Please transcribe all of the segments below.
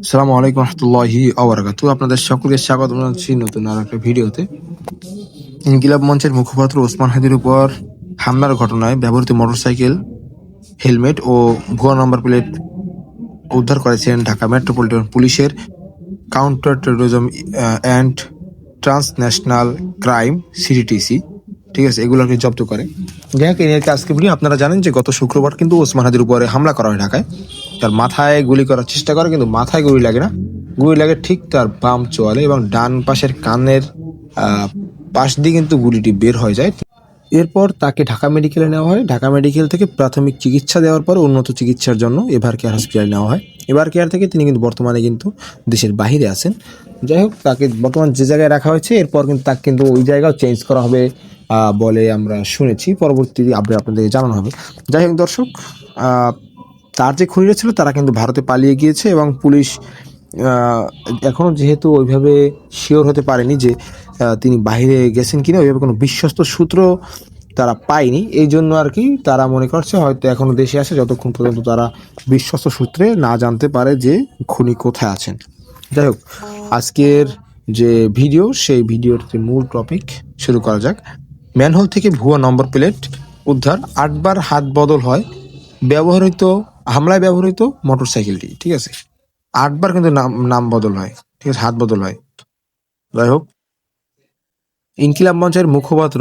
আসসালামু আলাইকুম রহমতুল্লাহি আবরাকাতু। আপনাদের সকলকে স্বাগত জানাচ্ছি নতুন আর একটা ভিডিওতে। ইনকিলাব মঞ্চের মুখপাত্র ওসমান হাদির উপর হামলার ঘটনায় ব্যবহৃত মোটরসাইকেল, হেলমেট ও ভুয়া নম্বর প্লেট উদ্ধার করেছেন ঢাকা মেট্রোপলিটন পুলিশের counter terrorism and transnational crime CTTC. ঠিক আছে, এগুলোকে জব্দ করে। যাই হোক, এই আজকে ভিডিও। আপনারা জানেন যে গত শুক্রবার কিন্তু ওসমান হাদির উপরে হামলা করা হয় ঢাকায়। তার মাথায় গুলি করার চেষ্টা করে, কিন্তু মাথায় গুলি লাগে না, গুলি লাগে ঠিক তার বাম চোয়ালে এবং ডান পাশের কানের পাশ দিয়ে কিন্তু গুলিটি বের হয়ে যায়। এরপর তাকে ঢাকা মেডিকেলে নেওয়া হয়। ঢাকা মেডিকেল থেকে প্রাথমিক চিকিৎসা দেওয়ার পর উন্নত চিকিৎসার জন্য এভার কেয়ার হসপিটালে নেওয়া হয়। এভার কেয়ার থেকে তিনি কিন্তু বর্তমানে কিন্তু দেশের বাহিরে আছেন। যাই হোক, তাকে বর্তমান যে জায়গায় রাখা হয়েছে, এরপর কিন্তু তাকে কিন্তু ওই জায়গাও চেঞ্জ করা হবে বলে আমরা শুনেছি। পরবর্তী আপডেট আপনাদেরকে জানানো হবে। যাই হোক দর্শক, তার যে খুনিরা ছিল তারা কিন্তু ভারতে পালিয়ে গিয়েছে এবং পুলিশ এখনও যেহেতু ওইভাবে শিওর হতে পারেনি যে তিনি বাইরে গেছেন কিনা, ওইভাবে কোনো বিশ্বস্ত সূত্র তারা পায়নি। এই জন্য আর কি তারা মনে করছে হয়তো এখনও দেশে আসে, যতক্ষণ পর্যন্ত তারা বিশ্বস্ত সূত্রে না জানতে পারে যে খুনি কোথায় আছেন। যাই হোক, আজকের যে ভিডিও, সেই ভিডিওর মূল টপিক শুরু করা যাক। ম্যানহোল থেকে ভুয়া নম্বর প্লেট উদ্ধার, 8বার হাত বদল হয় হামলায় ব্যবহৃত মোটরসাইকেলটি। ঠিক আছে, 8বার কিন্তু নাম বদল হয়, ঠিক আছে, হাত বদল হয়। যাই হোক, ইনকিলাব মঞ্চের মুখপাত্র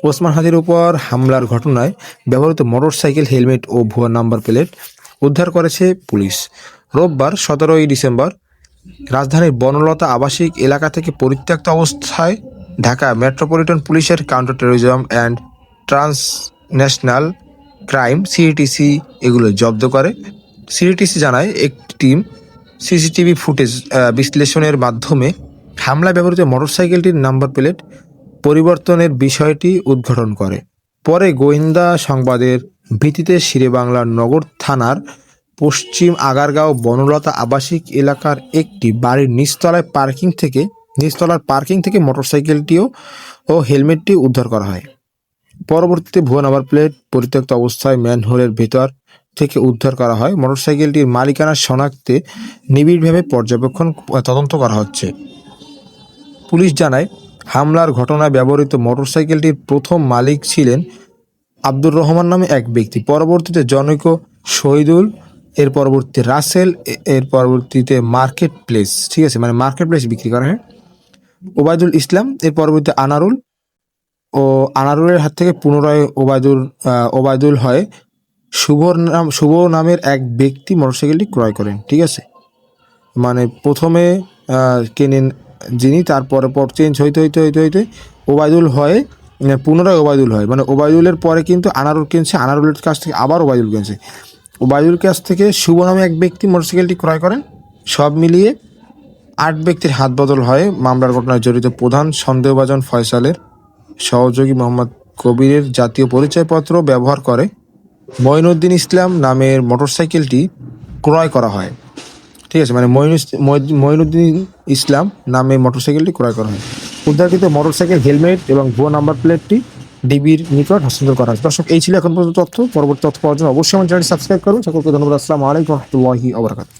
ওসমান হাদির উপর হামলার ঘটনায় ব্যবহৃত মোটরসাইকেল, হেলমেট ও ভুয়া নাম্বার প্লেট উদ্ধার করেছে পুলিশ। রোববার 17ই ডিসেম্বর রাজধানীর বনলতা আবাসিক এলাকা থেকে পরিত্যক্ত অবস্থায় ঢাকা মেট্রোপলিটন পুলিশের counter terrorism and transnational crime CTTC এগুলো জব্দ করে। সিটিটিসি জানায়, একটি টিম সিসিটিভি ফুটেজ বিশ্লেষণের মাধ্যমে হামলায় ব্যবহৃত মোটরসাইকেলটির নাম্বার প্লেট পরিবর্তনের বিষয়টি উদ্ঘাটন করে। পরে গোয়েন্দা সংবাদের ভিত্তিতে শেরেবাংলা নগর থানার পশ্চিম আগারগাঁও বনলতা আবাসিক এলাকার একটি বাড়ির নিচতলার পার্কিং থেকে মোটরসাইকেলটিও ও হেলমেটটি উদ্ধার করা হয়। পরবর্তীতে ভুয়া নাম্বার প্লেট পরিত্যক্ত অবস্থায় ম্যানহোলের ভেতর থেকে উদ্ধার করা হয়। মোটরসাইকেলটির মালিকানা শনাক্তে নিবিড়ভাবে তদন্ত করা হচ্ছে। পুলিশ জানায়, হামলার ঘটনায় ব্যবহৃত মোটরসাইকেলটির প্রথম মালিক ছিলেন আব্দুর রহমান নামে এক ব্যক্তি। পরবর্তীতে জনৈক শহীদুল, এর পরবর্তীতে রাসেল, এর পরবর্তীতে মার্কেট প্লেস, ঠিক আছে, মানে মার্কেট প্লেস বিক্রি করা হয়, ওবায়দুল ইসলাম, এর পরবর্তীতে আনারুল ও আনারুলের হাত থেকে পুনরায় ওবায়দুল হয় শুভ নামের এক ব্যক্তি মোটরসাইকেলটি ক্রয় করেন। ঠিক আছে, মানে প্রথমে কেনেন যিনি, তারপরে পর চেঞ্জ হইতে ওবায়দুল হয়, পুনরায় ওবায়দুল হয়, মানে ওবায়দুলের পরে কিন্তু আনারুল কিনছে, আনারুলের কাছ থেকে আবার ওবায়দুল কিনছে, ওবায়দুল কাছ থেকে শুভ নামে এক ব্যক্তি মোটরসাইকেলটি ক্রয় করেন। সব মিলিয়ে 8 ব্যক্তির হাত বদল হয়। মামলার ঘটনায় জড়িত প্রধান সন্দেহভাজন ফয়সালের সহযোগী মোহাম্মদ কবিরের জাতীয় পরিচয়পত্র ব্যবহার করে মঈনুদ্দিন ইসলাম নামের মোটরসাইকেলটি ক্রয় করা হয়। ঠিক আছে, মানে মঈনুদ্দিন ইসলাম নামে মোটরসাইকেলটি ক্রয় করা হয়। উদ্ধারকৃত মোটরসাইকেল, হেলমেট এবং ভুয়া নাম্বার প্লেটটি ডিবির নিকট হস্তান্তর করা হয়। দর্শক, এই ছিল এখন পর্যন্ত তথ্য। পরবর্তী তথ্য পাওয়ার জন্য অবশ্যই আমার চ্যানেলটি সাবস্ক্রাইব করুন। সকলকে ধন্যবাদ। আসসালামু আলাইকুম রহমতুল্লাহি ওয়া বারাকাতুহু।